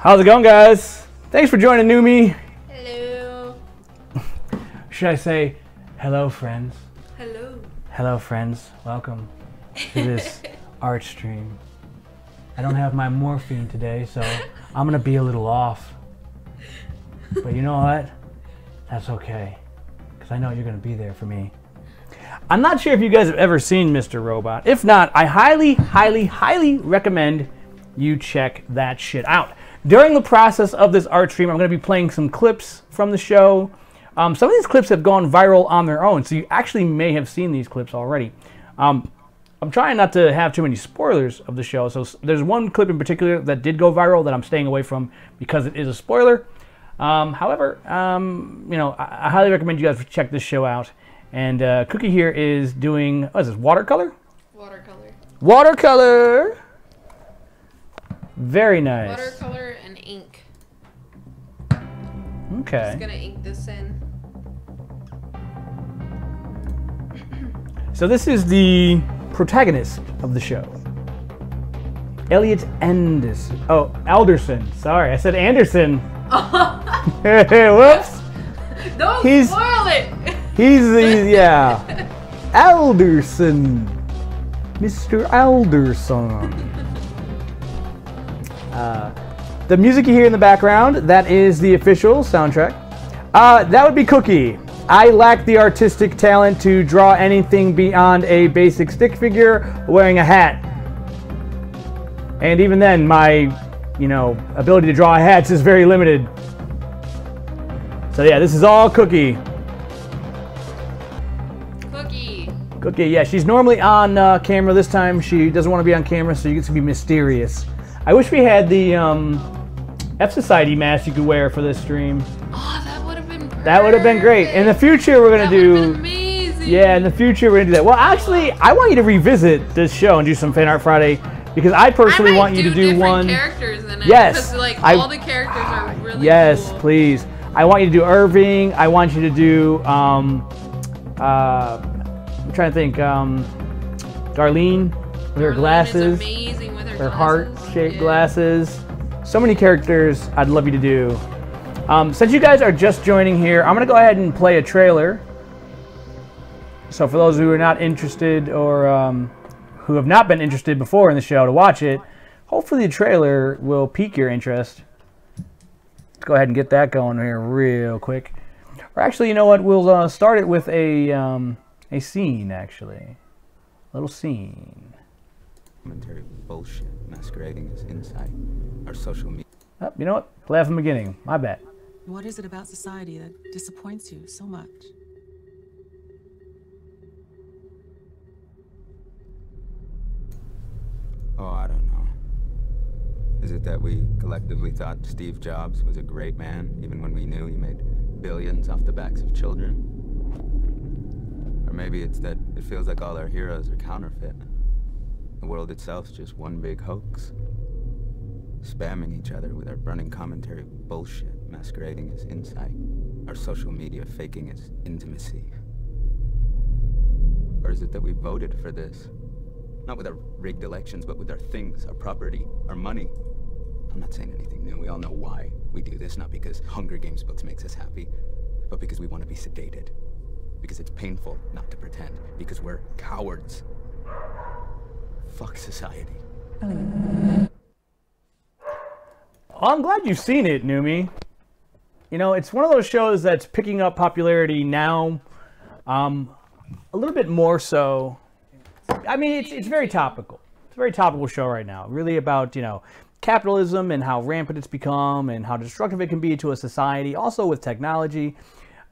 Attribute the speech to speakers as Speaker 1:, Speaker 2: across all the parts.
Speaker 1: How's it going, guys? Thanks for joining New Me.
Speaker 2: Hello.
Speaker 1: Should I say, hello, friends?
Speaker 2: Hello.
Speaker 1: Hello, friends. Welcome to this art stream. I don't have my morphine today, so I'm gonna be a little off. But you know what? That's okay, because I know you're gonna be there for me. I'm not sure if you guys have ever seen Mr. Robot. If not, I highly recommend you check that shit out. During the process of this art stream, I'm going to be playing some clips from the show. Some of these clips have gone viral on their own, so you actually may have seen these clips already. I'm trying not to have too many spoilers of the show, so there's one clip in particular that did go viral that I'm staying away from because it is a spoiler. However, you know, I highly recommend you guys check this show out. And Cookie here is doing, what is this, watercolor?
Speaker 2: Watercolor.
Speaker 1: Watercolor! Very nice.
Speaker 2: Watercolor and ink.
Speaker 1: Okay.
Speaker 2: Just gonna ink this in.
Speaker 1: So this is the protagonist of the show. Elliot Anderson. Oh, Alderson. Sorry, I said Anderson. Hey, whoops.
Speaker 2: Don't spoil it.
Speaker 1: He's the, yeah. Alderson. Mr. Alderson. The music you hear in the background, that is the official soundtrack. That would be Cookie. I lack the artistic talent to draw anything beyond a basic stick figure wearing a hat. And even then, my, you know, ability to draw hats is very limited. So yeah, this is all Cookie. Cookie, yeah, she's normally on camera. This time she doesn't want to be on camera, so you get to be mysterious. I wish we had the F-Society mask you could wear for this stream.
Speaker 2: Oh, that would have been perfect.
Speaker 1: That would have been great. In the future, we're going to do...
Speaker 2: That would have been amazing.
Speaker 1: Yeah, in the future, we're going to do that. Well, actually, I want you to revisit this show and do some Fan Art Friday, because I personally want you to do one...
Speaker 2: characters in it.
Speaker 1: Yes.
Speaker 2: Because, like, all the characters are really
Speaker 1: yes,
Speaker 2: cool.
Speaker 1: please. I want you to do Irving. I want you to do... I'm trying to think. Darlene with her glasses.
Speaker 2: Amazing with
Speaker 1: her heart-shaped glasses. So many characters I'd love you to do. Since you guys are just joining here, I'm going to go ahead and play a trailer. So for those who are not interested or who have not been interested before in the show to watch it, hopefully the trailer will pique your interest. Let's go ahead and get that going here real quick. Or actually, you know what? We'll start it with a scene, actually. A little scene.
Speaker 3: Commentary bullshit masquerading as insight. Our social media.
Speaker 1: Oh, you know what? Play from the beginning. My bad.
Speaker 4: What is it about society that disappoints you so much?
Speaker 3: Oh, I don't know. Is it that we collectively thought Steve Jobs was a great man, even when we knew he made billions off the backs of children? Or maybe it's that it feels like all our heroes are counterfeit. The world itself's just one big hoax. Spamming each other with our running commentary bullshit masquerading as insight. Our social media faking as intimacy. Or is it that we voted for this? Not with our rigged elections, but with our things, our property, our money. I'm not saying anything new. We all know why we do this. Not because Hunger Games books makes us happy, but because we want to be sedated. Because it's painful not to pretend. Because we're cowards. Fuck society.
Speaker 1: Well, I'm glad you've seen it, Numi. You know, it's one of those shows that's picking up popularity now, a little bit more so. I mean, it's very topical. It's a very topical show right now. Really about, you know, capitalism and how rampant it's become and how destructive it can be to a society. Also with technology.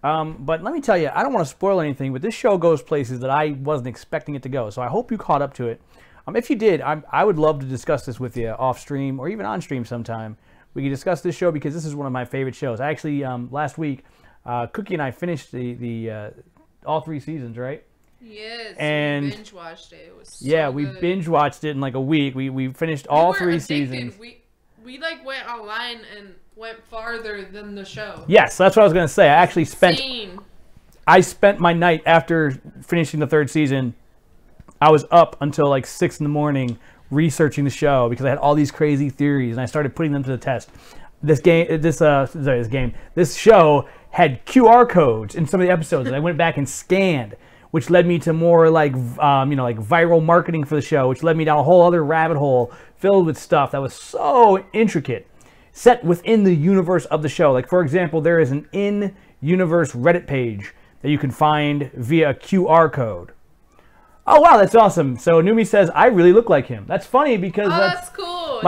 Speaker 1: But let me tell you, I don't want to spoil anything, but this show goes places that I wasn't expecting it to go. So I hope you caught up to it. If you did, I would love to discuss this with you off stream or even on stream sometime. We can discuss this show because this is one of my favorite shows. I actually, last week, Cookie and I finished the all 3 seasons, right?
Speaker 2: Yes,
Speaker 1: and
Speaker 2: we binge watched it. It was so
Speaker 1: yeah, we
Speaker 2: good.
Speaker 1: binge watched it in like a week. We finished all 3 seasons.
Speaker 2: We like went online and went farther than the show.
Speaker 1: Yes, that's what I was gonna say. I actually spent my night after finishing the 3rd season. I was up until like 6 in the morning researching the show because I had all these crazy theories and I started putting them to the test. this show had QR codes in some of the episodes that I went back and scanned, which led me to more like viral marketing for the show, which led me down a whole other rabbit hole filled with stuff that was so intricate, set within the universe of the show. Like, for example, there is an in-universe Reddit page that you can find via a QR code. Oh, wow, that's awesome. So Numi says, I really look like him. That's funny because
Speaker 2: that's cool.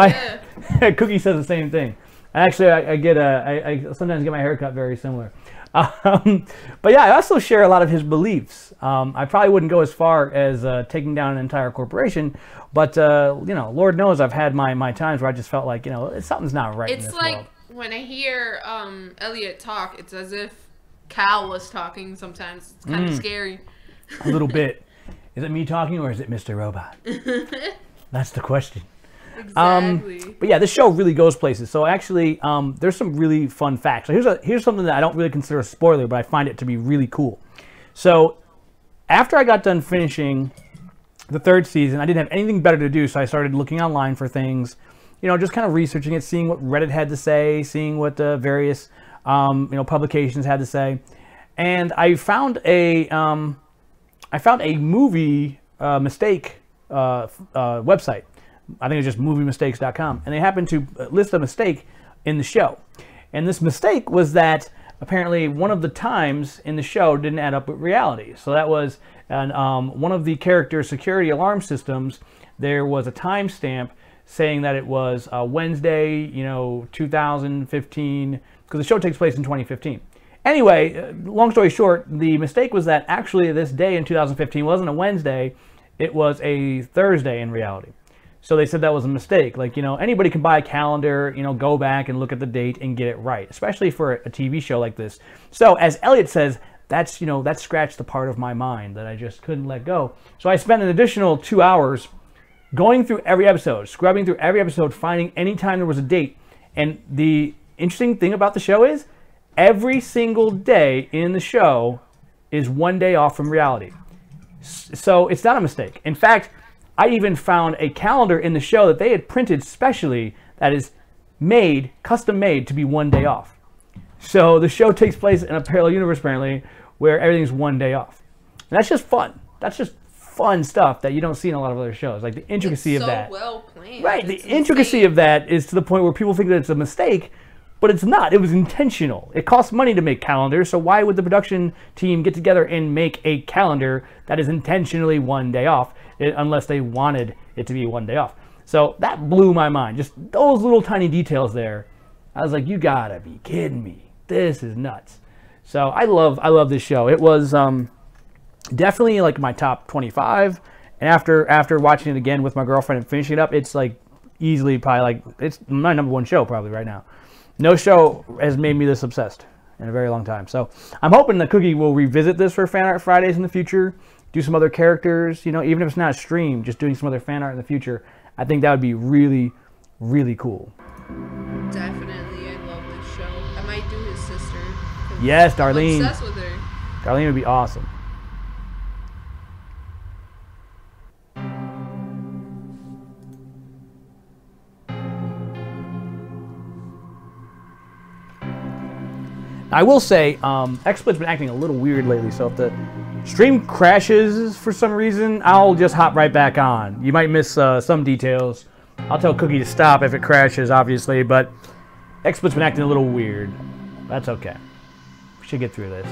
Speaker 1: Cookie says the same thing. Actually, I sometimes get my haircut very similar. But yeah, I also share a lot of his beliefs. I probably wouldn't go as far as taking down an entire corporation, but Lord knows I've had my times where I just felt like something's not right.
Speaker 2: It's
Speaker 1: in this
Speaker 2: like
Speaker 1: world.
Speaker 2: when I hear Elliot talk, it's as if Cal was talking. Sometimes it's kind of scary.
Speaker 1: A little bit. Is it me talking or is it Mr. Robot? That's the question.
Speaker 2: Exactly.
Speaker 1: But yeah, this show really goes places. So actually, there's some really fun facts. So here's something that I don't really consider a spoiler, but I find it to be really cool. So after I got done finishing the 3rd season, I didn't have anything better to do, so I started looking online for things, just kind of researching it, seeing what Reddit had to say, seeing what the various publications had to say, and I found a movie mistake website. I think it's just moviemistakes.com, and they happened to list a mistake in the show. And this mistake was that apparently one of the times in the show didn't add up with reality. So that was one of the characters' security alarm systems. There was a timestamp saying that it was Wednesday, 2015, because the show takes place in 2015. Anyway, long story short, the mistake was that actually this day in 2015 wasn't a Wednesday, it was a Thursday in reality. So they said that was a mistake. Like, anybody can buy a calendar, go back and look at the date and get it right, especially for a TV show like this. So as Elliot says, that scratched the part of my mind that I just couldn't let go. So I spent an additional 2 hours going through every episode, scrubbing through every episode, finding any time there was a date. And the interesting thing about the show is every single day in the show is one day off from reality. So it's not a mistake. In fact, I even found a calendar in the show that they had printed specially that is custom made to be one day off. So the show takes place in a parallel universe apparently where everything's one day off. And that's just fun. That's just fun stuff that you don't see in a lot of other shows. Like the intricacy of that.
Speaker 2: It's so well planned.
Speaker 1: Right, the intricacy of that is to the point where people think that it's a mistake, but it's not. It was intentional. It costs money to make calendars, so why would the production team get together and make a calendar that is intentionally one day off, unless they wanted it to be one day off? So that blew my mind. Just those little tiny details there. I was like, you gotta be kidding me. This is nuts. So I love this show. It was definitely like my top 25. And after watching it again with my girlfriend and finishing it up, it's like easily probably like it's my #1 show probably right now. No show has made me this obsessed in a very long time. So I'm hoping that Cookie will revisit this for Fan Art Fridays in the future, do some other characters, even if it's not a stream, just doing some other fan art in the future. I think that would be really, really cool.
Speaker 2: Definitely, I love this show. I might do his sister.
Speaker 1: Yes, Darlene.
Speaker 2: I'm obsessed with her.
Speaker 1: Darlene would be awesome. I will say, XSplit's been acting a little weird lately, so if the stream crashes for some reason, I'll just hop right back on. You might miss some details. I'll tell Cookie to stop if it crashes, obviously, but XSplit's been acting a little weird. That's okay. We should get through this.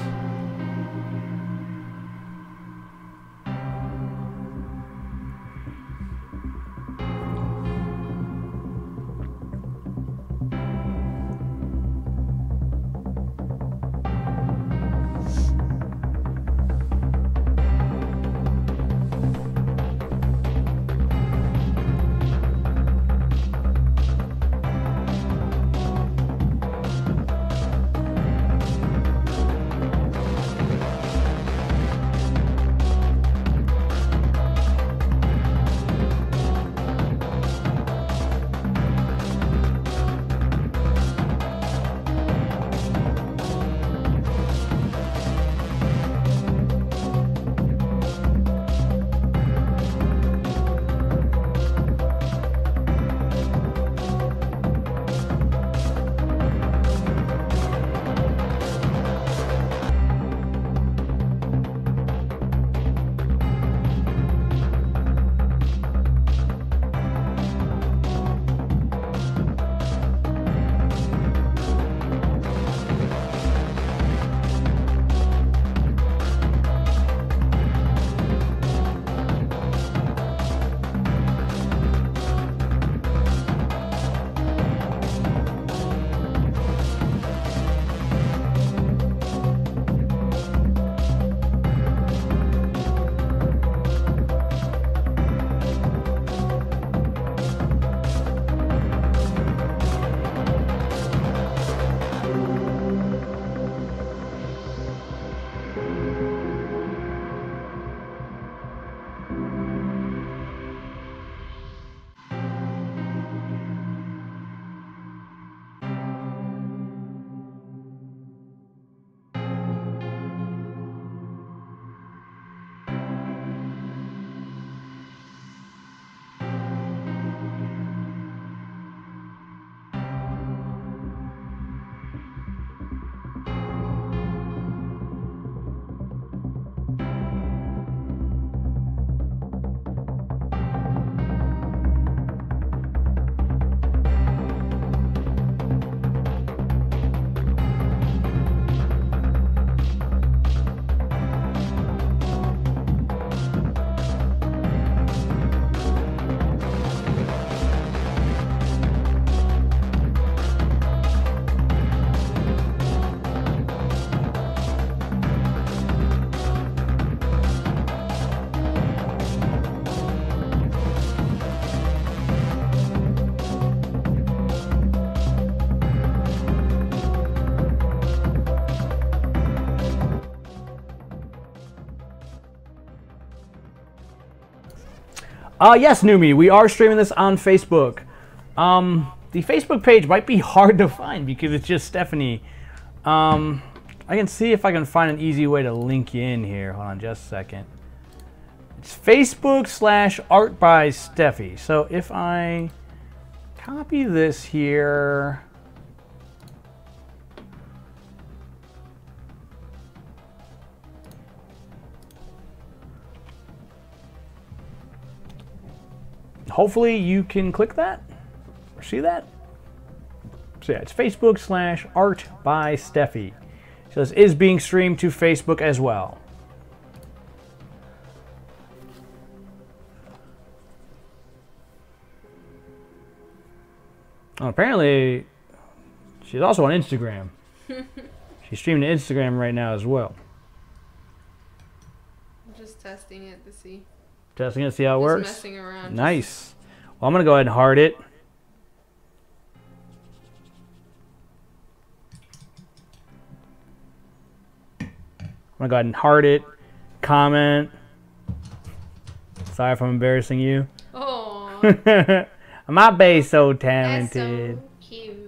Speaker 1: Yes, Numi, we are streaming this on Facebook. The Facebook page might be hard to find because it's just Stephanie. I can see if I can find an easy way to link you in here. Hold on just a second. It's Facebook/Art by Steffi. So if I copy this here. Hopefully you can click that or see that. So yeah, it's Facebook/Art by Steffi. So this is being streamed to Facebook as well. Oh, apparently, she's also on Instagram. She's streaming to Instagram right now as well.
Speaker 2: I'm just testing it to see.
Speaker 1: Testing it, see how it works.
Speaker 2: Messing around.
Speaker 1: Nice. Well, I'm gonna go ahead and heart it. I'm gonna go ahead and heart it. Comment. Sorry if I'm embarrassing you.
Speaker 2: Oh.
Speaker 1: My bae's so talented.
Speaker 2: That's so cute.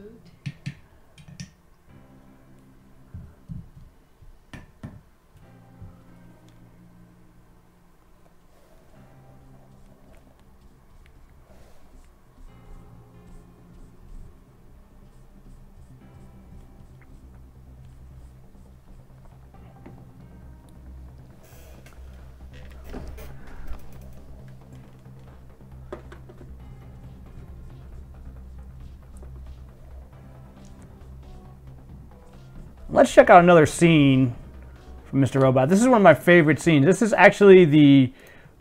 Speaker 1: Let's check out another scene from Mr. Robot. This is one of my favorite scenes. This is actually the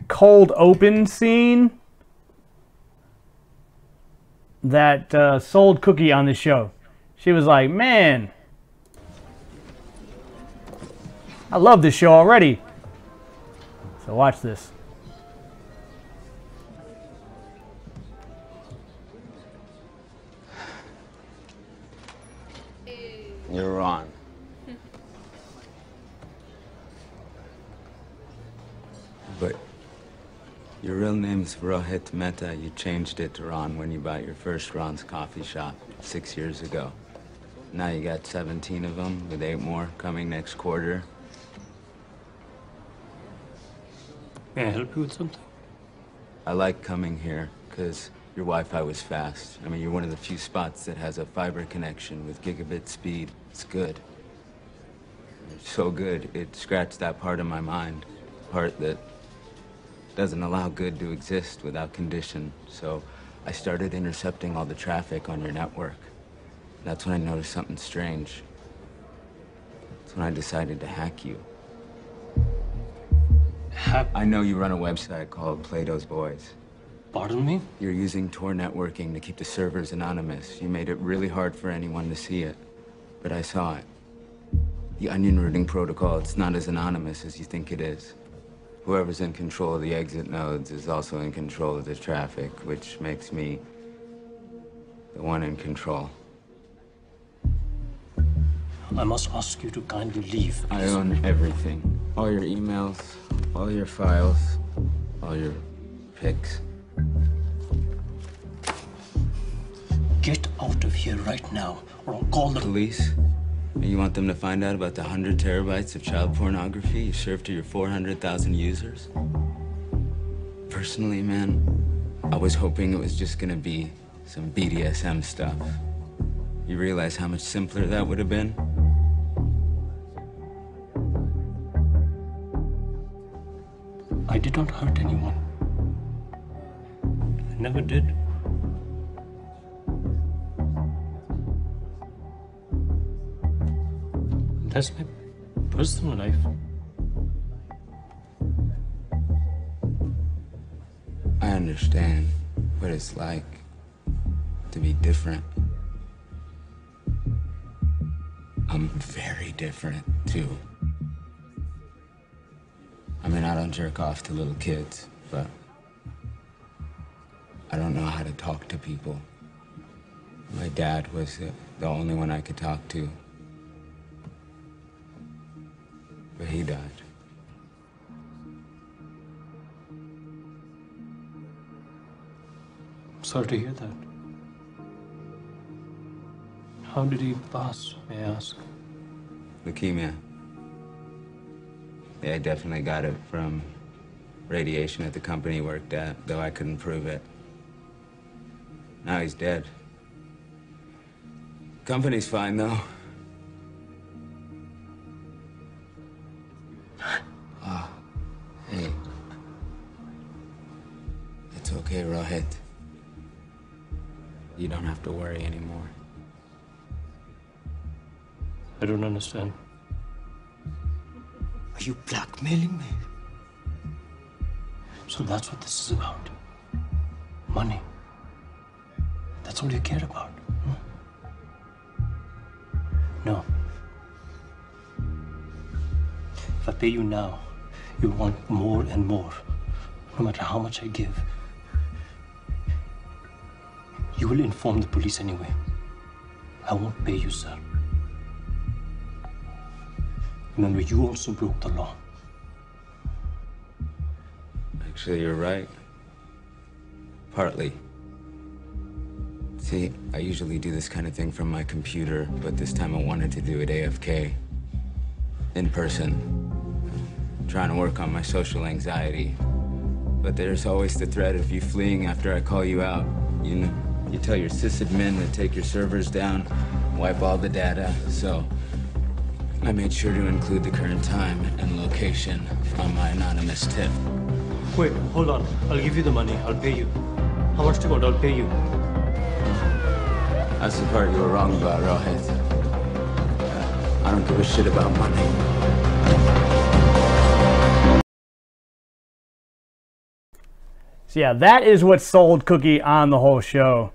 Speaker 1: cold open scene that sold Cookie on this show. She was like, man, I love this show already. So watch this.
Speaker 3: You're on. But your real name's Rohit Mehta. You changed it to Ron when you bought your first Ron's coffee shop 6 years ago. Now you got 17 of them, with 8 more coming next quarter.
Speaker 5: May I help you with something?
Speaker 3: I like coming here because your Wi-Fi was fast. I mean, you're one of the few spots that has a fiber connection with gigabit speed. It's good. It's so good, it scratched that part of my mind. Part that doesn't allow good to exist without condition. So I started intercepting all the traffic on your network. That's when I noticed something strange. That's when I decided to hack you.
Speaker 5: Hack?
Speaker 3: I know you run a website called Plato's Boys.
Speaker 5: Pardon me?
Speaker 3: You're using Tor networking to keep the servers anonymous. You made it really hard for anyone to see it, but I saw it. The onion routing protocol, it's not as anonymous as you think it is. Whoever's in control of the exit nodes is also in control of the traffic, which makes me the one in control.
Speaker 5: I must ask you to kindly leave.
Speaker 3: I own everything. All your emails, all your files, all your pics.
Speaker 5: Get out of here right now, or I'll call the
Speaker 3: Police? You want them to find out about the 100 terabytes of child pornography you served to your 400,000 users? Personally, man, I was hoping it was just gonna be some BDSM stuff. You realize how much simpler that would have been?
Speaker 5: I did not hurt anyone. I never did. That's my personal life.
Speaker 3: I understand what it's like to be different. I'm very different, too. I mean, I don't jerk off to little kids, but I don't know how to talk to people. My dad was the only one I could talk to. But he died.
Speaker 5: Sorry to hear that. How did he pass, may I ask?
Speaker 3: Leukemia. Yeah, I definitely got it from radiation at the company he worked at, though I couldn't prove it. Now he's dead. Company's fine, though. Oh, hey. It's okay, Rohit. You don't have to worry anymore.
Speaker 5: I don't understand. Are you blackmailing me? So that's what this is about. Money. That's all you care about. No. If I pay you now, you want more and more. No matter how much I give. You will inform the police anyway. I won't pay you, sir. Remember, you also broke the law.
Speaker 3: Actually, you're right. Partly. See, I usually do this kind of thing from my computer, but this time I wanted to do it AFK. In person. Trying to work on my social anxiety. But there's always the threat of you fleeing after I call you out. You know, you tell your sysadmin to take your servers down, wipe all the data, so I made sure to include the current time and location on my anonymous tip.
Speaker 5: Wait, hold on. I'll give you the money. I'll pay you. How much to go? I'll pay you.
Speaker 3: That's the part you were wrong about, Rohit. I don't give a shit about money.
Speaker 1: So yeah, that is what sold Cookie on the whole show.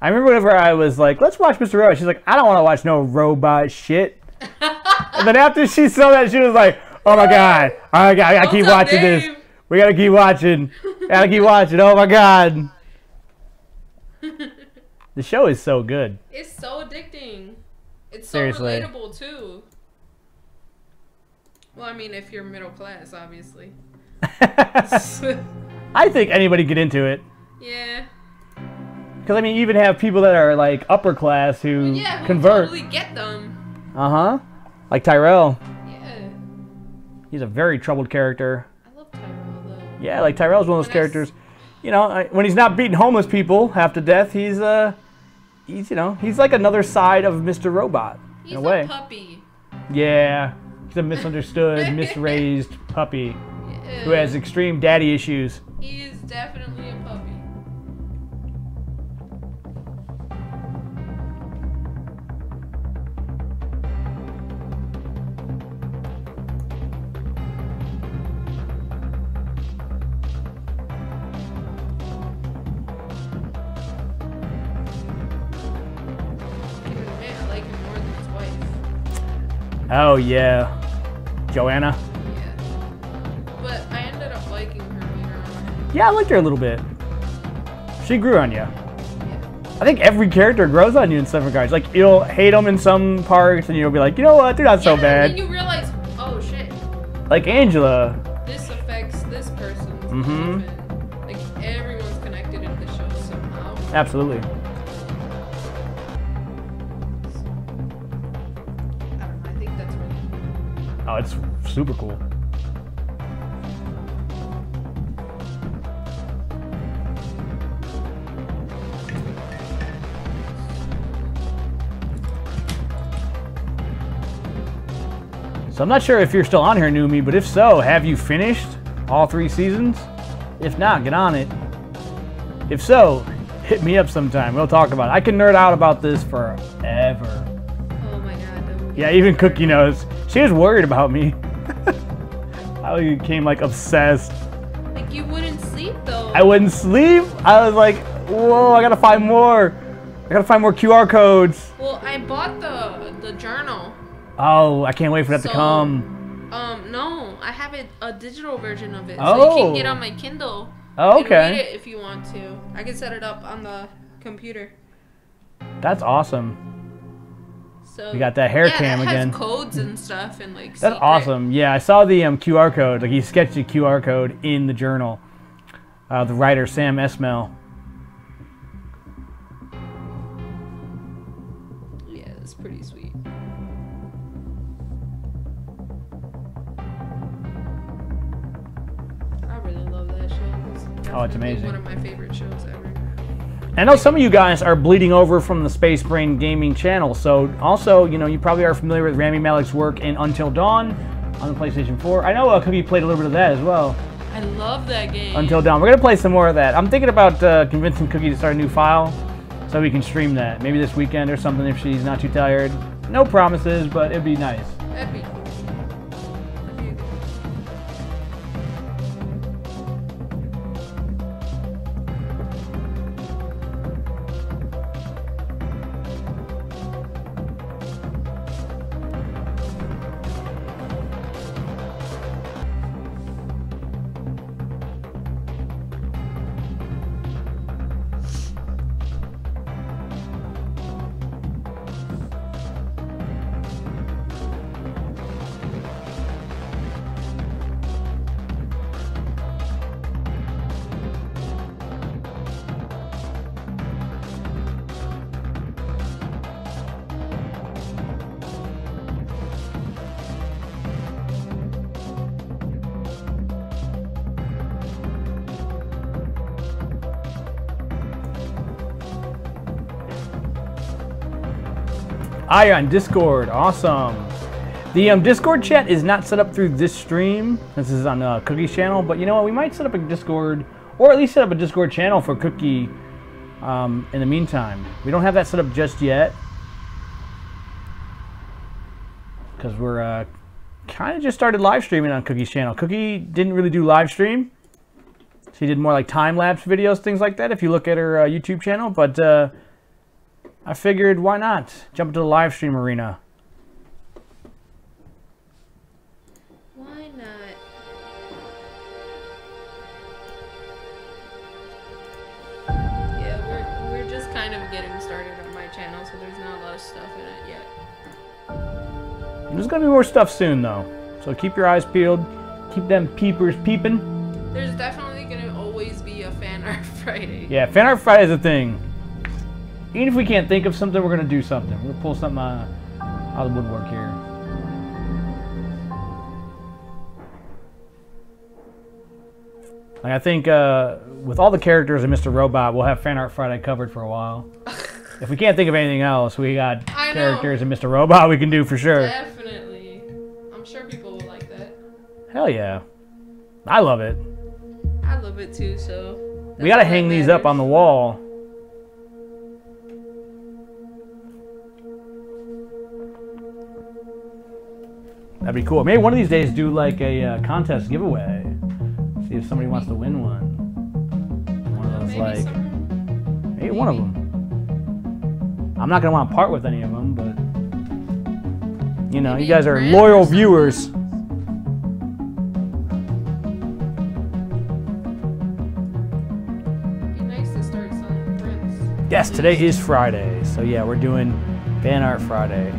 Speaker 1: I remember whenever I was like, let's watch Mr. Robot, she's like, I don't want to watch no robot shit. And then after she saw that, she was like, oh my God, I gotta keep watching this. We gotta keep watching. Gotta keep watching. Oh my God. The show is so good.
Speaker 2: It's so addicting. It's so
Speaker 1: Seriously.
Speaker 2: relatable too. Well, I mean, if you're middle class, obviously.
Speaker 1: I think anybody get into it.
Speaker 2: Yeah.
Speaker 1: Because I mean, you even have people that are like upper class who
Speaker 2: Yeah, who
Speaker 1: convert.
Speaker 2: totally get them.
Speaker 1: Uh-huh. Like Tyrell.
Speaker 2: Yeah.
Speaker 1: He's a very troubled character.
Speaker 2: I love Tyrell though.
Speaker 1: Yeah, like Tyrell's one of those characters. You know, when he's not beating homeless people half to death, he's you know, he's like another side of Mr. Robot
Speaker 2: He's
Speaker 1: in a way.
Speaker 2: a puppy.
Speaker 1: Yeah, he's a misunderstood, misraised puppy
Speaker 2: Yeah.
Speaker 1: who has extreme daddy issues.
Speaker 2: He is definitely a puppy. I like him more than his wife.
Speaker 1: Oh yeah, Joanna.
Speaker 2: Yeah. But I ended up liking her later on.
Speaker 1: Yeah, I liked her a little bit. She grew on you.
Speaker 2: Yeah.
Speaker 1: I think every character grows on you in some regards. Like, you'll hate them in some parts, and you'll be like, you know what, they're not so bad.
Speaker 2: And then you realize, oh shit,
Speaker 1: Like Angela.
Speaker 2: this affects this person's
Speaker 1: Mhm.
Speaker 2: life. And, like, everyone's connected in the show somehow.
Speaker 1: Absolutely.
Speaker 2: I don't know, I think that's really cool.
Speaker 1: Oh, it's super cool. So I'm not sure if you're still on here, Numi, but if so, have you finished all 3 seasons? If not, get on it. If so, hit me up sometime. We'll talk about it. I can nerd out about this forever.
Speaker 2: Oh my god. that would be
Speaker 1: Yeah, even
Speaker 2: forever.
Speaker 1: Cookie knows. She was worried about me. I became like obsessed.
Speaker 2: Like, you wouldn't sleep though.
Speaker 1: I wouldn't sleep. I was like, whoa, I gotta find more. I gotta find more QR codes.
Speaker 2: Well, I bought the journal.
Speaker 1: Oh, I can't wait for that to
Speaker 2: So,
Speaker 1: come.
Speaker 2: No, I have a digital version of it, so
Speaker 1: Oh.
Speaker 2: you can get on my Kindle.
Speaker 1: Oh,
Speaker 2: And read
Speaker 1: okay.
Speaker 2: it if you want to. I can set it up on the computer.
Speaker 1: That's awesome.
Speaker 2: So
Speaker 1: We got that hair
Speaker 2: yeah,
Speaker 1: cam
Speaker 2: it has
Speaker 1: again.
Speaker 2: codes and stuff and like.
Speaker 1: That's
Speaker 2: secret.
Speaker 1: awesome. Yeah, I saw the QR code. Like, he sketched a QR code in the journal. The writer, Sam Esmail.
Speaker 2: It's pretty sweet. I really love that show.
Speaker 1: Oh, it's amazing.
Speaker 2: One of my favorite shows ever.
Speaker 1: I know some of you guys are bleeding over from the Space Brain Gaming channel, so also, you know, you probably are familiar with Rami Malek's work in Until Dawn on the PlayStation 4. I know Cookie played a little bit of that as well.
Speaker 2: I love that game.
Speaker 1: Until Dawn. We're going to play some more of that. I'm thinking about convincing Cookie to start a new file so we can stream that. Maybe this weekend or something if she's not too tired. No promises, but it'd be nice.
Speaker 2: That'd be cool.
Speaker 1: Ion Discord, awesome. The Discord chat is not set up through this stream. This is on Cookie's channel, but you know what? We might set up a Discord, or at least set up a Discord channel for Cookie in the meantime. We don't have that set up just yet because we're kind of just started live streaming on Cookie's channel. Cookie didn't really do live stream. She did more like time-lapse videos, things like that, if you look at her YouTube channel, but I figured, why not? Jump into the live stream arena.
Speaker 2: Why not? Yeah, we're just kind of getting started on my channel, so there's not a lot of stuff in it yet.
Speaker 1: There's gonna be more stuff soon, though. So keep your eyes peeled. Keep them peepers peeping.
Speaker 2: There's definitely gonna always be a Fan Art Friday.
Speaker 1: Yeah, Fan Art Friday is a thing. Even if we can't think of something, we're going to do something. We're going to pull something out of the woodwork here. Like, I think with all the characters in Mr. Robot, we'll have Fan Art Friday covered for a while. If we can't think of anything else, we got characters in Mr. Robot we can do for sure.
Speaker 2: Definitely. I'm sure people will like that.
Speaker 1: Hell yeah. I love it.
Speaker 2: I love it too, so...
Speaker 1: We got to hang these up on the wall. That'd be cool. Maybe one of these days do like a contest giveaway. See if somebody wants to win one. One of those, like, maybe one of them. I'm not gonna want to part with any of them, but you know, you guys are loyal viewers.
Speaker 2: It'd be nice to start selling prints.
Speaker 1: Yes, today is Friday, so yeah, we're doing Fan Art Friday.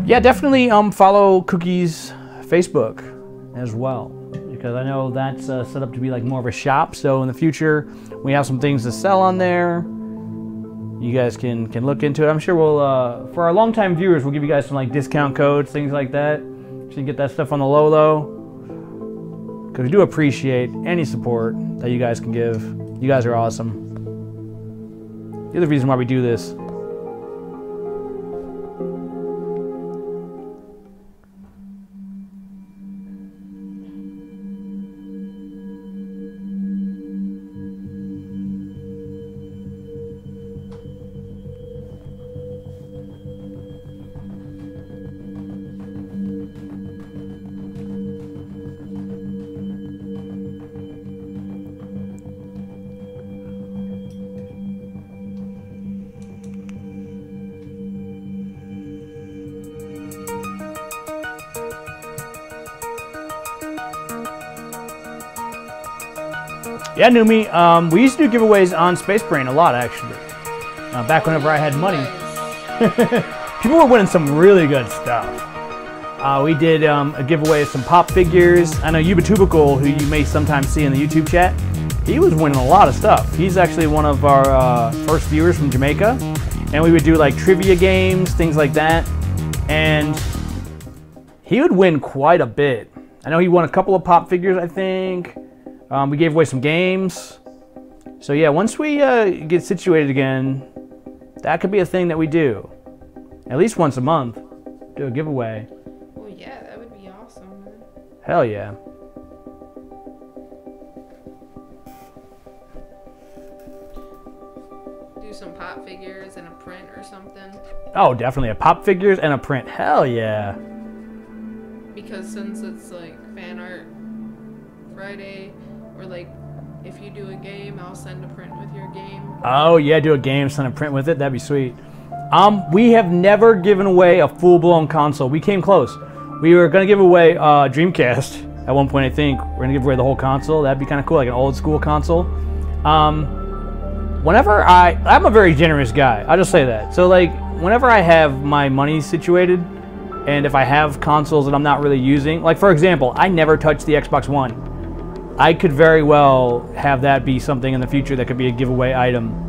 Speaker 1: Yeah, definitely follow Cookie's Facebook as well, because I know that's set up to be like more of a shop. So in the future, we have some things to sell on there. You guys can look into it. I'm sure we'll, for our longtime viewers, we'll give you guys some like discount codes, things like that. So you can get that stuff on the low, because we do appreciate any support that you guys can give. You guys are awesome. You're the reason why we do this. Yeah, Numi, we used to do giveaways on Space Brain a lot, actually. Back whenever I had money. People were winning some really good stuff. We did a giveaway of some pop figures. I know Ubatubical, who you may sometimes see in the YouTube chat, he was winning a lot of stuff. He's actually one of our first viewers from Jamaica. and we would do like trivia games, things like that. And he would win quite a bit. I know he won a couple of pop figures, I think. We gave away some games. So yeah, once we get situated again, that could be a thing that we do. At least once a month, do a giveaway.
Speaker 2: Well, yeah, that would be awesome, man.
Speaker 1: Hell yeah.
Speaker 2: Do some pop figures and a print or something.
Speaker 1: Oh, definitely. A pop figures and a print. Hell yeah.
Speaker 2: Because since it's like fan art Friday, or like if you do a game, I'll send a print with your game.
Speaker 1: Oh yeah, do a game, send a print with it. That'd be sweet. We have never given away a full-blown console. We came close. We were gonna give away Dreamcast at one point. I think we're gonna give away the whole console. That'd be kind of cool, like an old school console. Whenever I'm a very generous guy. I'll just say that. So like, whenever I have my money situated, and if I have consoles that I'm not really using, like for example, I never touched the Xbox One. I could very well have that be something in the future that could be a giveaway item.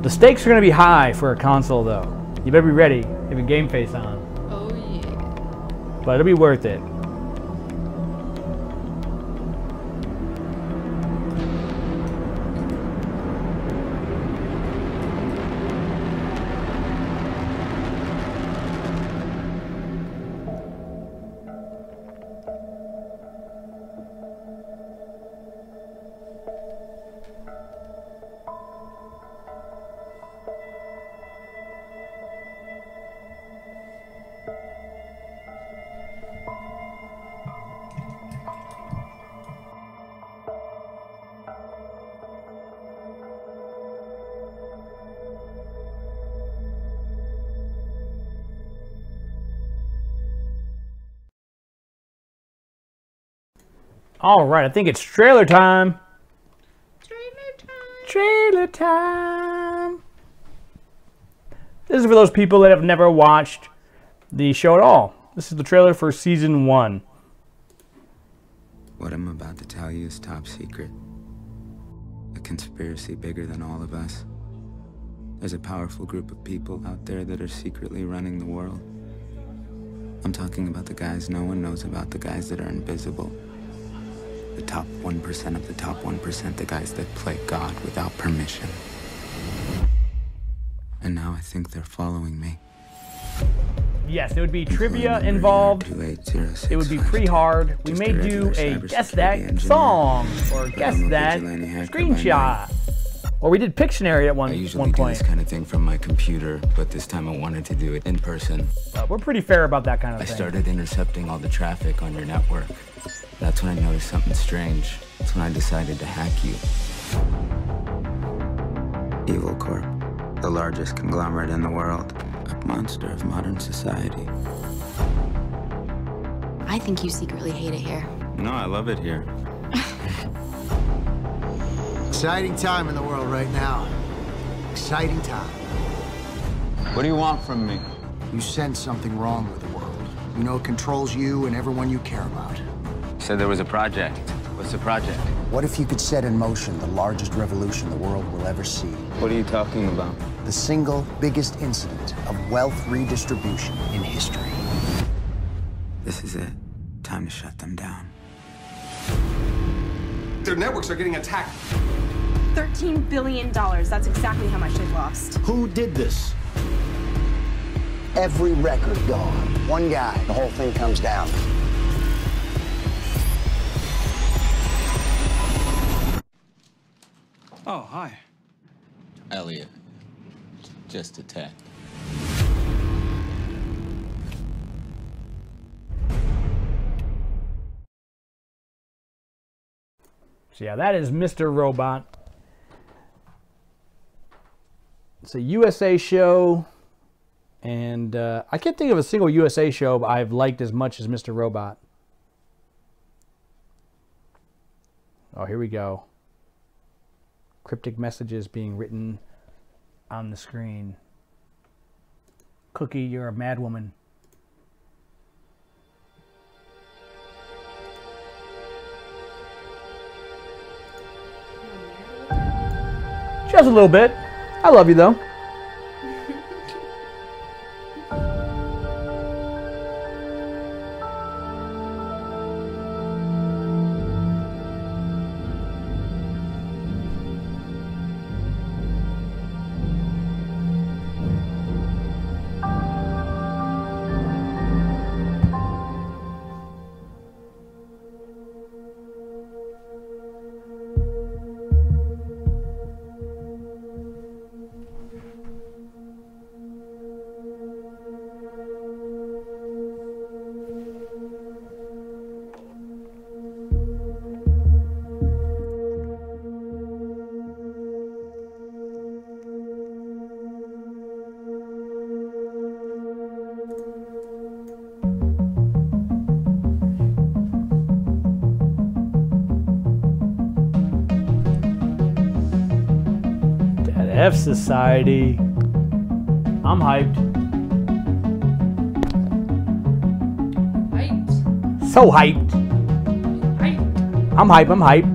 Speaker 1: The stakes are going to be high for a console though. You better be ready. Have your game face on.
Speaker 2: Oh yeah.
Speaker 1: But it'll be worth it. All right, I think it's trailer time.
Speaker 2: Trailer time.
Speaker 1: Trailer time. This is for those people that have never watched the show at all. This is the trailer for season 1.
Speaker 3: What I'm about to tell you is top secret. A conspiracy bigger than all of us. There's a powerful group of people out there that are secretly running the world. I'm talking about the guys no one knows about, the guys that are invisible. The top 1% of the top 1%, the guys that play God without permission. And now I think they're following me.
Speaker 1: Yes, there would be trivia involved. It would be pretty hard. We may do a guess that song or guess that screenshot. Or we did Pictionary at one
Speaker 3: I usually do
Speaker 1: point.
Speaker 3: this kind of thing from my computer, but this time I wanted to do it in person.
Speaker 1: We're pretty fair about that kind of
Speaker 3: I
Speaker 1: thing.
Speaker 3: started intercepting all the traffic on your network. That's when I noticed something strange. That's when I decided to hack you. Evil Corp, the largest conglomerate in the world, a monster of modern society.
Speaker 6: I think you secretly hate it here.
Speaker 3: No, I love it here.
Speaker 7: Exciting time in the world right now. Exciting time.
Speaker 3: What do you want from me?
Speaker 7: You sense something wrong with the world. You know it controls you and everyone you care about.
Speaker 3: You said there was a project. What's the project?
Speaker 7: What if you could set in motion the largest revolution the world will ever see?
Speaker 3: What are you talking about?
Speaker 7: The single biggest incident of wealth redistribution in history.
Speaker 3: This is it. Time to shut them down.
Speaker 8: Their networks are getting attacked.
Speaker 9: $13 billion. That's exactly how much they've lost.
Speaker 7: Who did this? Every record gone. One guy, the whole thing comes down.
Speaker 8: Oh, hi.
Speaker 3: Elliot, just attacked.
Speaker 1: So yeah, that is Mr. Robot. It's a USA show, and I can't think of a single USA show I've liked as much as Mr. Robot. Oh, here we go. Cryptic messages being written on the screen. Cookie, you're a mad woman. Just a little bit. I love you though. F Society. I'm hyped.
Speaker 2: Hyped.
Speaker 1: So hyped.
Speaker 2: Hyped.
Speaker 1: I'm hype. I'm hype.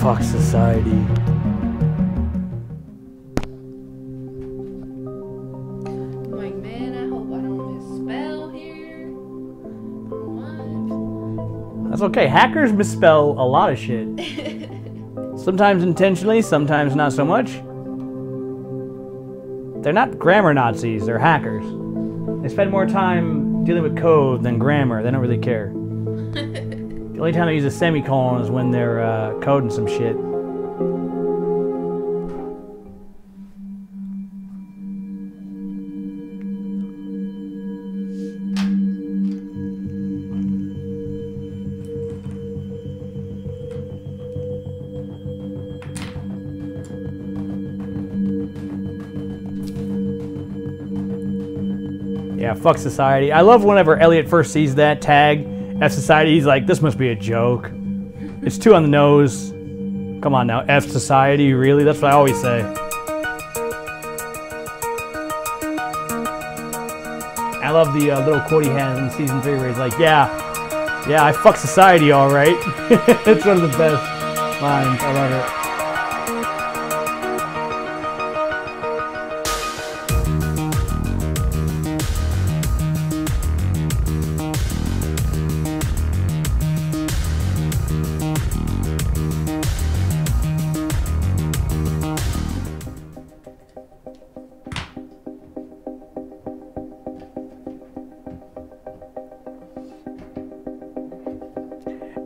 Speaker 1: Fuck society.
Speaker 2: I'm like, man, I hope I don't misspell here. What?
Speaker 1: That's okay. Hackers misspell a lot of shit. Sometimes intentionally, sometimes not so much. They're not grammar Nazis, they're hackers. They spend more time dealing with code than grammar. They don't really care. The only time they use a semicolon is when they're coding some shit. Yeah, fuck society. I love whenever Elliot first sees that tag, F Society, he's like, this must be a joke. It's too on the nose. Come on now, F Society, really? That's what I always say. I love the little quote he has in season 3 where he's like, yeah, I fuck society all right. It's one of the best lines. I love it.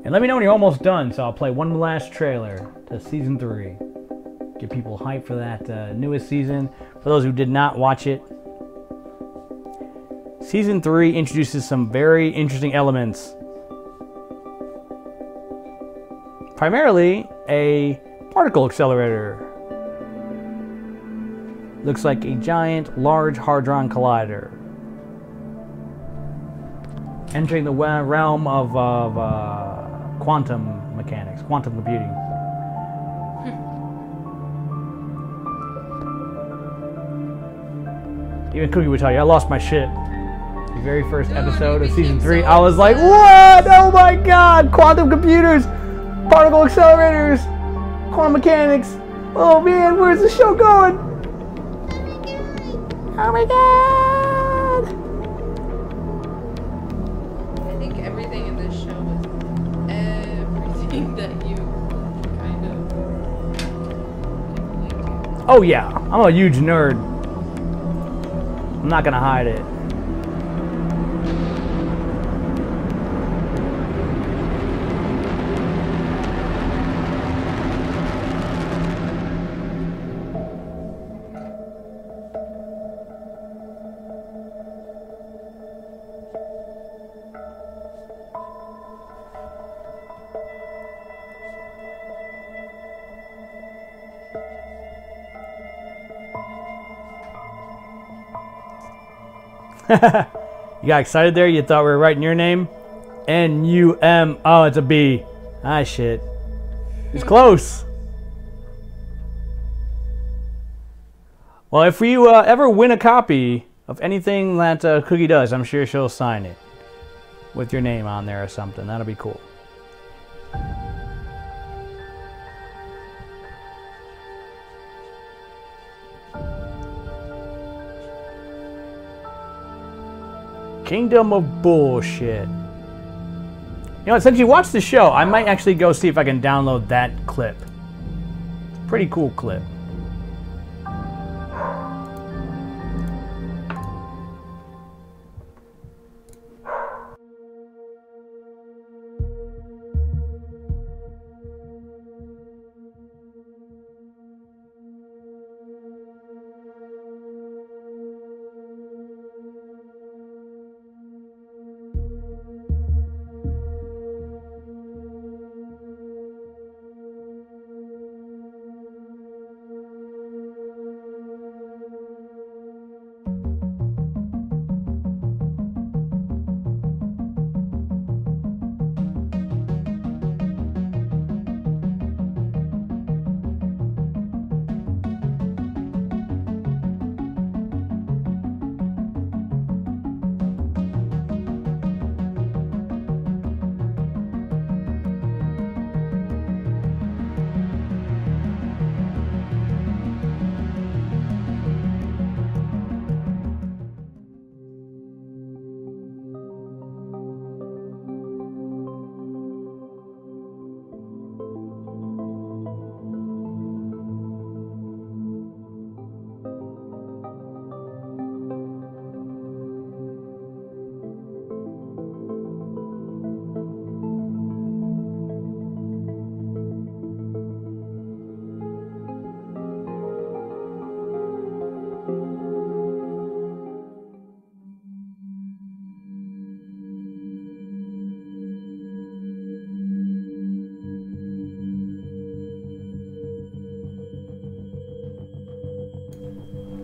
Speaker 1: And let me know when you're almost done, so I'll play one last trailer to season 3. Get people hyped for that newest season. For those who did not watch it, season 3 introduces some very interesting elements. Primarily a particle accelerator. Looks like a giant, large hadron collider. Entering the realm of quantum mechanics, quantum computing. Even Cookie would tell you, I lost my shit. The very first episode of season 3, I was like, what? Oh my god! Quantum computers! Particle accelerators! Quantum mechanics! Oh man, where's the show going? Oh my god!
Speaker 2: I think everything in this show is everything that you kind of can relate to.
Speaker 1: Oh yeah, I'm a huge nerd. I'm not gonna hide it. You got excited there? You thought we were writing your name? N-U-M. Oh, it's a B. Ah, shit. It's close. Well, if you ever win a copy of anything that Cookie does, I'm sure she'll sign it with your name on there or something. That'll be cool. Kingdom of Bullshit. You know what, since you watched the show, I might actually go see if I can download that clip. It's a pretty cool clip.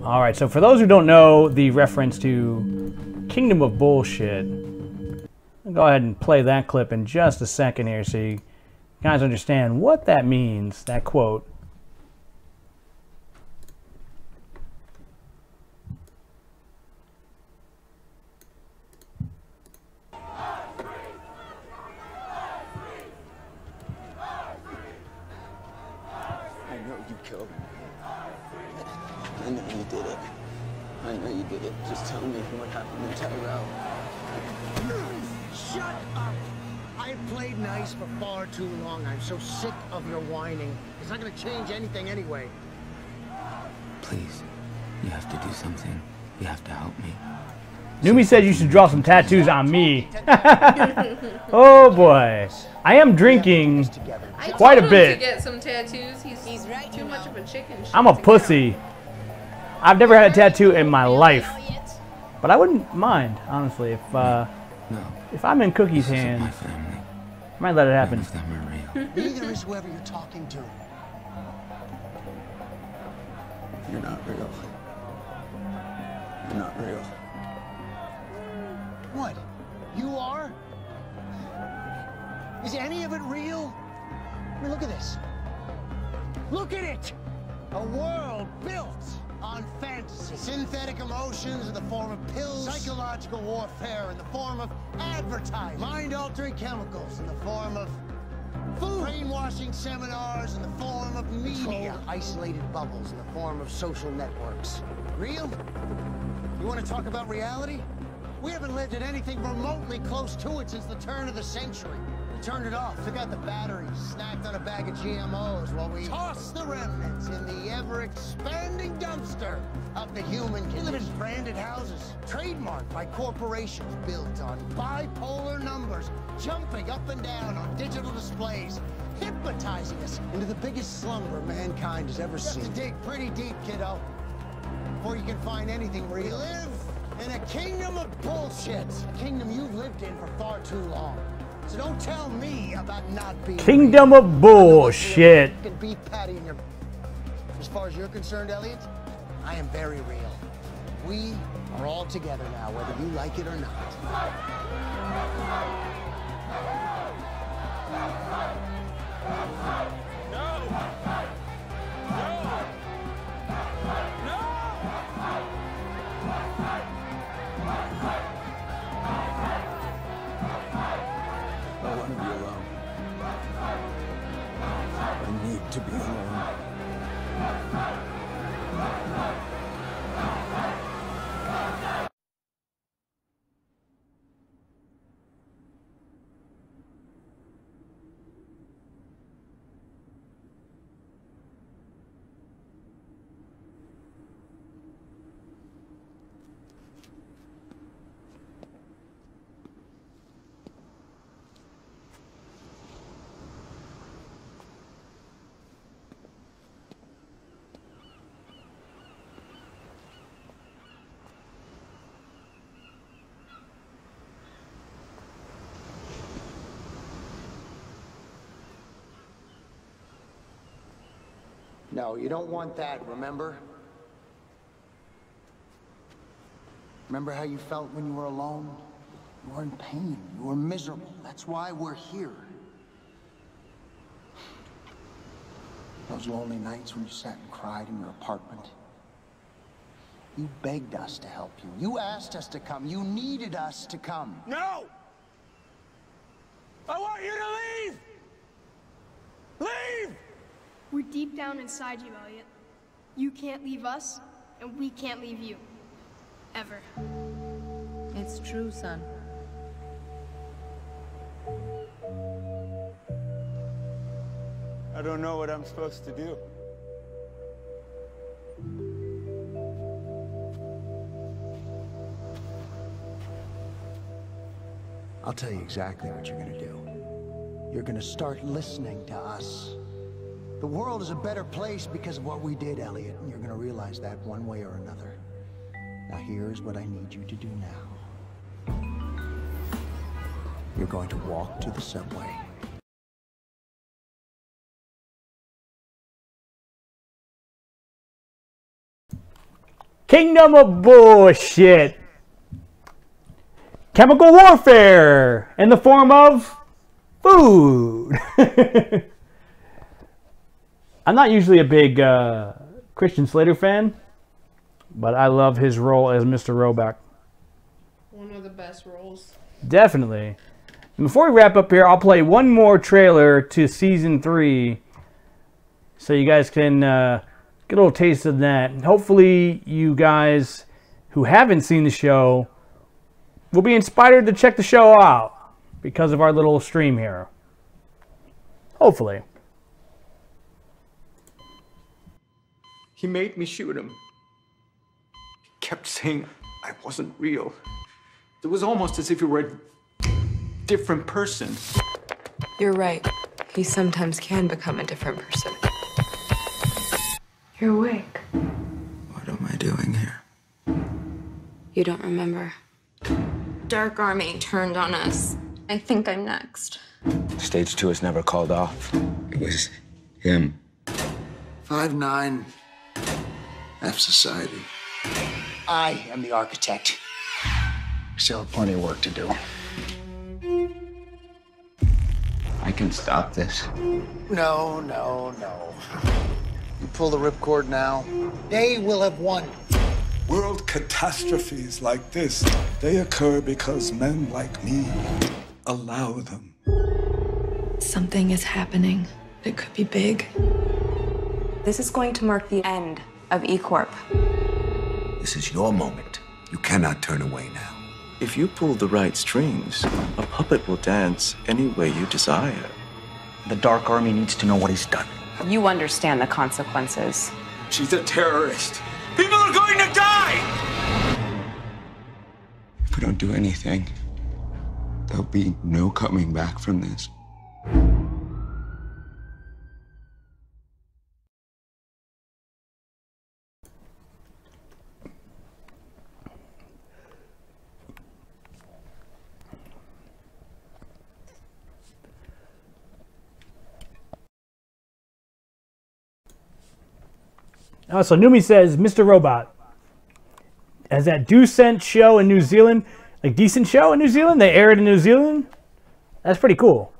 Speaker 1: All right, so for those who don't know the reference to Kingdom of Bullshit, I'll go ahead and play that clip in just a second here so you guys understand what that means, that quote.
Speaker 3: I know you killed him. I know you did it. I know you did it. Just tell me what happened in Tyrell.
Speaker 10: Shut up! I have played nice for far too long. I'm so sick of your whining. It's not gonna change anything anyway.
Speaker 3: Please, you have to do something. You have to help me.
Speaker 1: Numi said you should draw some tattoos on me. Oh boy. I am drinking quite a bit.
Speaker 2: To get some tattoos. He's right, too much of a chicken.
Speaker 1: I'm a pussy. I've never had a tattoo in my life. But I wouldn't mind, honestly, if I'm in Cookie's hands. I might let it happen.
Speaker 10: Neither is whoever you're talking to.
Speaker 3: You're not real. You're not real.
Speaker 10: What? You are? Is any of it real? I mean, look at this. Look at it! A world built on fantasy. Synthetic emotions in the form of pills. Psychological warfare in the form of advertising. Mind-altering chemicals in the form of food. Brainwashing seminars in the form of media. Isolated bubbles in the form of social networks. Real? You want to talk about reality? We haven't lived in anything remotely close to it since the turn of the century. We turned it off, took out the batteries, snacked on a bag of GMOs while we tossed the remnants in the ever-expanding dumpster of the human condition. We live in branded houses, trademarked by corporations, built on bipolar numbers, jumping up and down on digital displays, hypnotizing us into the biggest slumber mankind has ever seen. You have to dig pretty deep, kiddo, before you can find anything real. We live in a kingdom of bullshit. A kingdom you've lived in for far too long. So don't tell me about not being
Speaker 1: Kingdom
Speaker 10: real.
Speaker 1: of Bullshit.
Speaker 10: Beef patty in your... As far as you're concerned, Elliot, I am very real. We are all together now, whether you like it or not.
Speaker 3: I want to be alone. I need to be alone.
Speaker 10: No, you don't want that, remember? Remember how you felt when you were alone? You were in pain. You were miserable. That's why we're here. Those lonely nights when you sat and cried in your apartment. You begged us to help you. You asked us to come. You needed us to come.
Speaker 11: No! I want you to leave! Leave!
Speaker 12: We're deep down inside you, Elliot. You can't leave us, and we can't leave you. Ever.
Speaker 13: It's true, son.
Speaker 11: I don't know what I'm supposed to do.
Speaker 10: I'll tell you exactly what you're gonna do. You're gonna start listening to us. The world is a better place because of what we did, Elliot, and you're gonna realize that one way or another. Now here's what I need you to do now. You're going to walk to the subway.
Speaker 1: Kingdom of bullshit. Chemical warfare in the form of food. I'm not usually a big Christian Slater fan, but I love his role as Mr. Roebuck.
Speaker 2: One of the best roles.
Speaker 1: Definitely. And before we wrap up here, I'll play one more trailer to season 3, so you guys can get a little taste of that. And hopefully, you guys who haven't seen the show will be inspired to check the show out because of our little stream here. Hopefully.
Speaker 11: He made me shoot him. He kept saying I wasn't real. It was almost as if he were a different person.
Speaker 14: You're right. He sometimes can become a different person. You're awake.
Speaker 3: What am I doing here?
Speaker 14: You don't remember. Dark Army turned on us. I think I'm next.
Speaker 3: Stage 2 is never called off. It was him.
Speaker 7: 5'9", F society.
Speaker 10: I am the architect.
Speaker 7: We still have plenty of work to do.
Speaker 3: I can stop this.
Speaker 10: No. You pull the ripcord now, they will have won.
Speaker 15: World catastrophes like this, they occur because men like me allow them.
Speaker 14: Something is happening. It could be big. This is going to mark the end of E-Corp.
Speaker 16: This is your moment. You cannot turn away now. If you pull the right strings, a puppet will dance any way you desire.
Speaker 10: The Dark Army needs to know what he's done.
Speaker 17: You understand the consequences.
Speaker 11: She's a terrorist. People are going to die!
Speaker 3: If we don't do anything, there'll be no coming back from this.
Speaker 1: Oh, so Numi says, Mr. Robot. As that decent show in New Zealand, like decent show in New Zealand, they air it in New Zealand. That's pretty cool.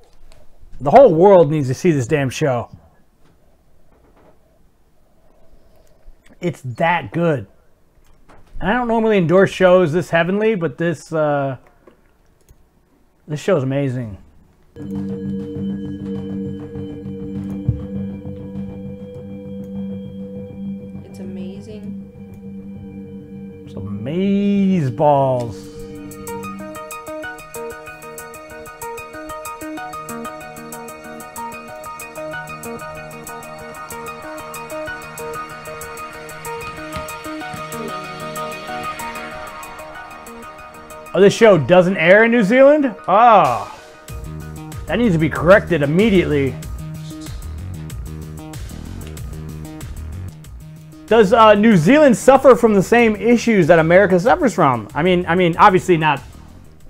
Speaker 1: The whole world needs to see this damn show. It's that good. And I don't normally endorse shows this heavenly, but this show is amazing.
Speaker 2: It's amazing.
Speaker 1: It's amaze balls. Oh, this show doesn't air in New Zealand? Ah, that needs to be corrected immediately. Does New Zealand suffer from the same issues that America suffers from? I mean, obviously not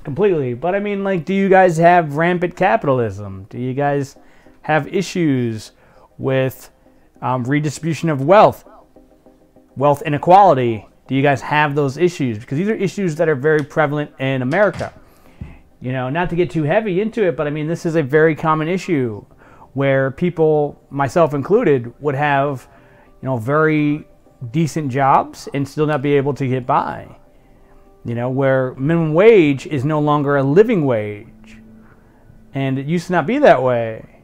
Speaker 1: completely, but I mean, like, do you guys have rampant capitalism? Do you guys have issues with redistribution of wealth inequality? Do you guys have those issues? Because these are issues that are very prevalent in America. You know, not to get too heavy into it, but I mean, this is a very common issue where people, myself included, would have, you know, very decent jobs and still not be able to get by. You know, where minimum wage is no longer a living wage. And it used to not be that way.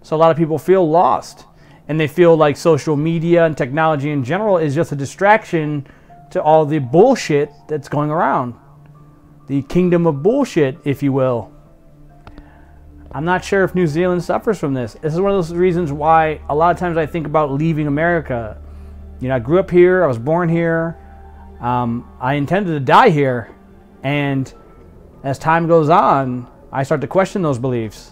Speaker 1: So a lot of people feel lost. And they feel like social media and technology in general is just a distraction to all the bullshit that's going around. The kingdom of bullshit, if you will. I'm not sure if New Zealand suffers from this. This is one of those reasons why a lot of times I think about leaving America. You know, I grew up here, I was born here, I intended to die here, and as time goes on, I start to question those beliefs.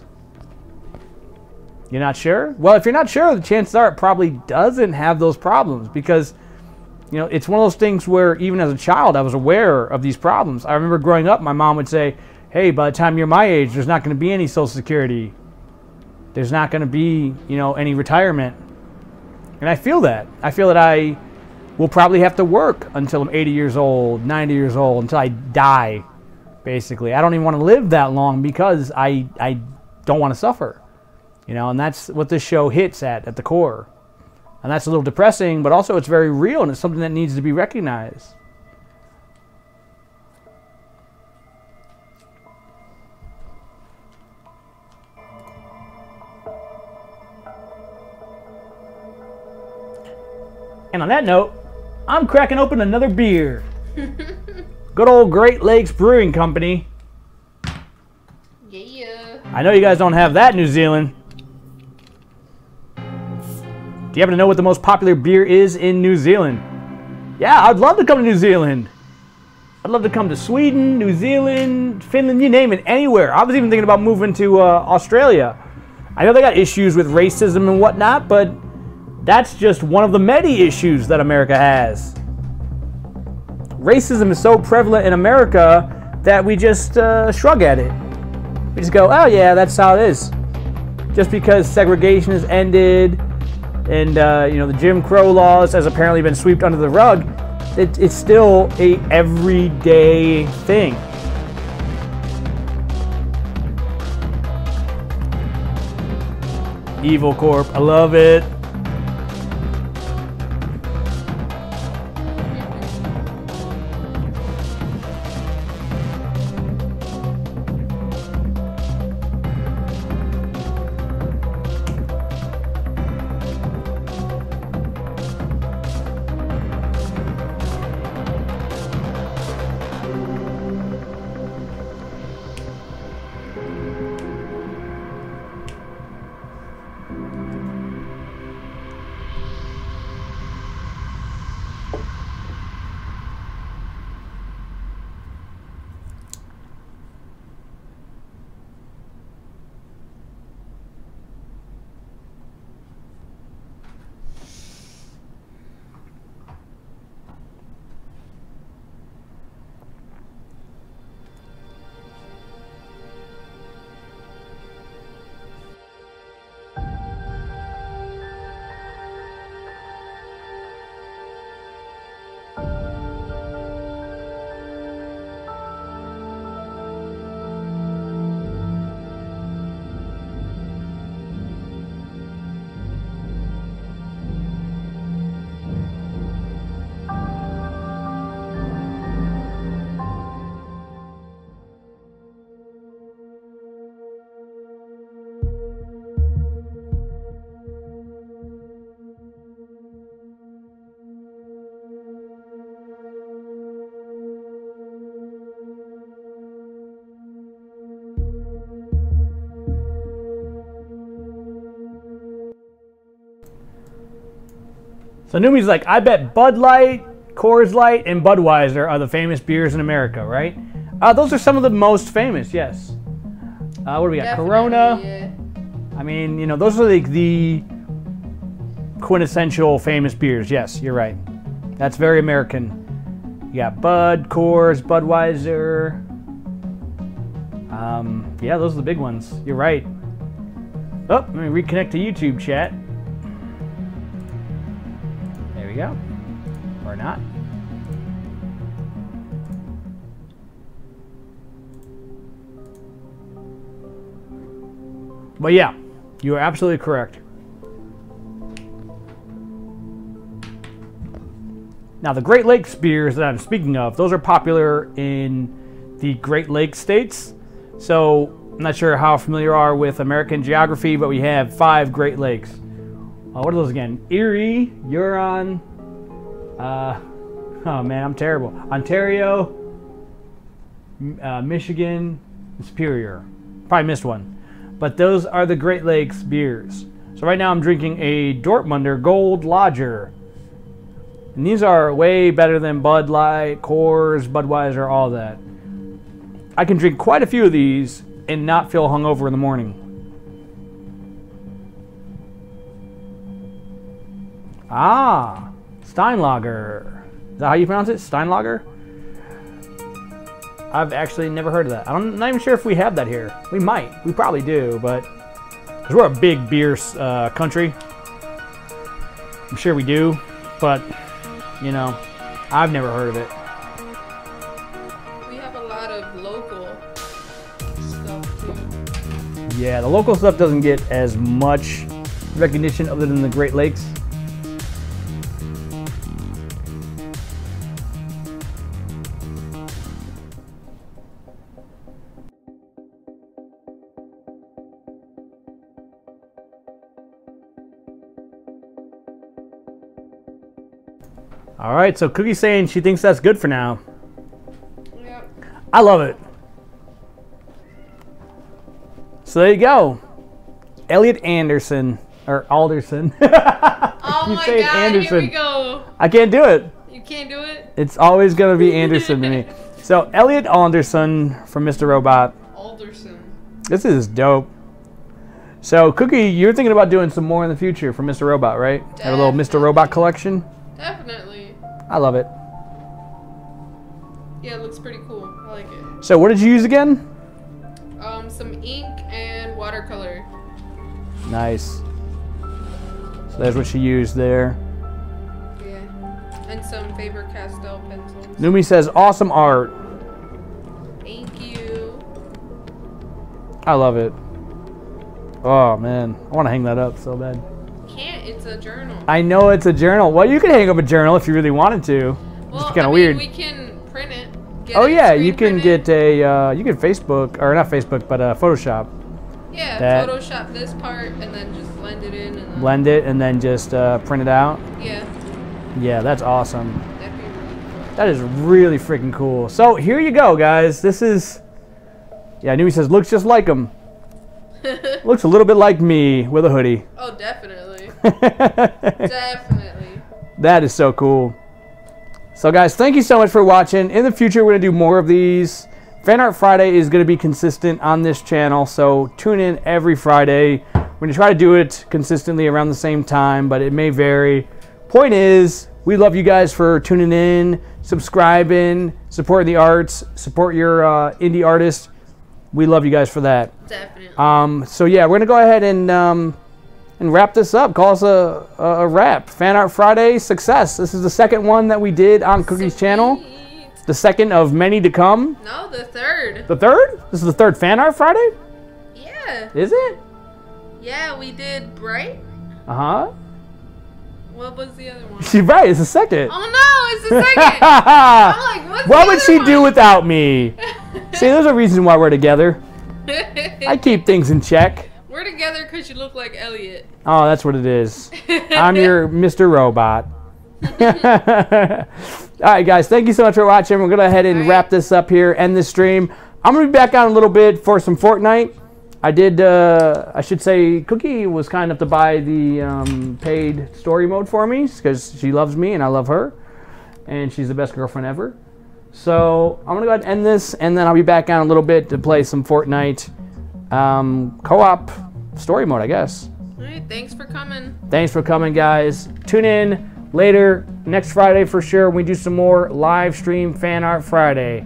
Speaker 1: You're not sure? Well, if you're not sure, the chances are it probably doesn't have those problems because, you know, it's one of those things where even as a child, I was aware of these problems. I remember growing up, my mom would say, hey, by the time you're my age, there's not going to be any Social Security. There's not going to be, you know, any retirement. And I feel that. I feel that I will probably have to work until I'm 80 years old, 90 years old, until I die, basically. I don't even want to live that long because I don't want to suffer. You know, and that's what this show hits at the core. And that's a little depressing, but also it's very real, and it's something that needs to be recognized. And on that note, I'm cracking open another beer. Good old Great Lakes Brewing Company.
Speaker 2: Yeah.
Speaker 1: I know you guys don't have that in New Zealand. Do you happen to know what the most popular beer is in New Zealand? Yeah, I'd love to come to New Zealand. I'd love to come to Sweden, New Zealand, Finland, you name it, anywhere. I was even thinking about moving to Australia. I know they got issues with racism and whatnot, but that's just one of the many issues that America has. Racism is so prevalent in America that we just shrug at it. We just go, oh yeah, that's how it is. Just because segregation has ended and you know, the Jim Crow laws has apparently been swept under the rug, it's still a everyday thing. Evil Corp, I love it. So Numi's like, I bet Bud Light, Coors Light, and Budweiser are the famous beers in America, right? Those are some of the most famous, yes. What do we got?
Speaker 2: Definitely,
Speaker 1: Corona.
Speaker 2: yeah.
Speaker 1: I mean, you know, those are the quintessential famous beers. Yes, you're right. That's very American. You got Bud, Coors, Budweiser. Yeah, those are the big ones. You're right. Oh, let me reconnect to YouTube chat. There we go. Or not. But yeah, you are absolutely correct. Now, the Great Lakes beers that I'm speaking of, those are popular in the Great Lakes states. So, I'm not sure how familiar you are with American geography, but we have 5 Great Lakes. What are those again? Erie, Huron, oh man, I'm terrible. Ontario, Michigan, and Superior. Probably missed one. But those are the Great Lakes beers. So right now I'm drinking a Dortmunder Gold Lager. And these are way better than Bud Light, Coors, Budweiser, all that. I can drink quite a few of these and not feel hungover in the morning. Ah, Steinlager. Is that how you pronounce it? Steinlager? I've actually never heard of that. I'm not even sure if we have that here. We might. We probably do, but because we're a big beer country. I'm sure we do, but you know, I've never heard of it.
Speaker 2: We have a lot of local stuff too.
Speaker 1: Yeah, the local stuff doesn't get as much recognition other than the Great Lakes. All right, so Cookie's saying she thinks that's good for now.
Speaker 2: Yep.
Speaker 1: I love it. So there you go. Elliot Anderson, or Alderson.
Speaker 2: Oh
Speaker 1: You
Speaker 2: my
Speaker 1: say it
Speaker 2: God,
Speaker 1: Anderson.
Speaker 2: here we go.
Speaker 1: I can't do it.
Speaker 2: You can't do it?
Speaker 1: It's always going to be Anderson to me. So Elliot Alderson from Mr. Robot.
Speaker 2: Alderson.
Speaker 1: This is dope. So Cookie, you're thinking about doing some more in the future for Mr. Robot, right? Have a little Mr. Robot collection?
Speaker 2: Definitely.
Speaker 1: I love it.
Speaker 2: Yeah, it looks pretty cool. I like it.
Speaker 1: So what did you use again?
Speaker 2: Some ink and watercolor.
Speaker 1: Nice. So there's what she used there.
Speaker 2: Yeah. And some Faber-Castell pencils.
Speaker 1: Numi says, awesome art.
Speaker 2: Thank you.
Speaker 1: I love it. Oh man, I want to hang that up so bad.
Speaker 2: Can't, it's a journal.
Speaker 1: I know it's a journal. Well, you can hang up a journal if you really wanted to.
Speaker 2: Well,
Speaker 1: It's kind of
Speaker 2: I mean,
Speaker 1: weird.
Speaker 2: we can print it.
Speaker 1: Oh yeah, you can get a, you can Facebook, or not Facebook, but Photoshop.
Speaker 2: Yeah,
Speaker 1: that.
Speaker 2: Photoshop this part and then just blend it in. And then,
Speaker 1: Blend it and then just print it out.
Speaker 2: yeah,
Speaker 1: Yeah, that's awesome.
Speaker 2: that'd be really cool.
Speaker 1: That is really freaking cool. So here you go, guys. This is, yeah, Numi says, looks just like him. Looks a little bit like me with a hoodie.
Speaker 2: Oh, definitely. Definitely.
Speaker 1: That is so cool. So guys, thank you so much for watching. In the future, we're going to do more of these. Fan Art Friday is going to be consistent on this channel, so tune in every Friday. We're going to try to do it consistently around the same time, but it may vary. Point is, we love you guys for tuning in, subscribing, supporting the arts, support your indie artists. We love you guys for that.
Speaker 2: Definitely.
Speaker 1: So yeah, we're going to go ahead and wrap this up. Call us a wrap. Fan Art Friday success. This is the second one that we did on Cookie's channel. The second of many to come.
Speaker 2: No, the third.
Speaker 1: The third? This is the third Fan Art Friday?
Speaker 2: Yeah.
Speaker 1: Is it?
Speaker 2: Yeah, we did Bright.
Speaker 1: Uh-huh.
Speaker 2: What was the other one?
Speaker 1: She's right, it's the second.
Speaker 2: Oh no, it's the second. I'm like, what's
Speaker 1: What
Speaker 2: the
Speaker 1: would
Speaker 2: other
Speaker 1: she
Speaker 2: one?
Speaker 1: do without me? See, there's a reason why we're together. I keep things in check.
Speaker 2: We're together because you look like Elliot.
Speaker 1: Oh, that's what it is. I'm your Mr. Robot. All right, guys, thank you so much for watching. We're going to go ahead and wrap this up here, end this stream. I'm going to be back on a little bit for some Fortnite. I did, I should say, Cookie was kind enough to buy the paid story mode for me because she loves me and I love her. And she's the best girlfriend ever. So I'm going to go ahead and end this, and then I'll be back on a little bit to play some Fortnite co-op story mode, I guess.
Speaker 2: All right, thanks for coming.
Speaker 1: Thanks for coming, guys. Tune in later next Friday for sure. We do some more live stream Fan Art Friday.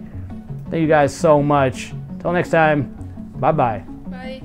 Speaker 1: Thank you guys so much. Till next time, bye-bye.
Speaker 2: Bye.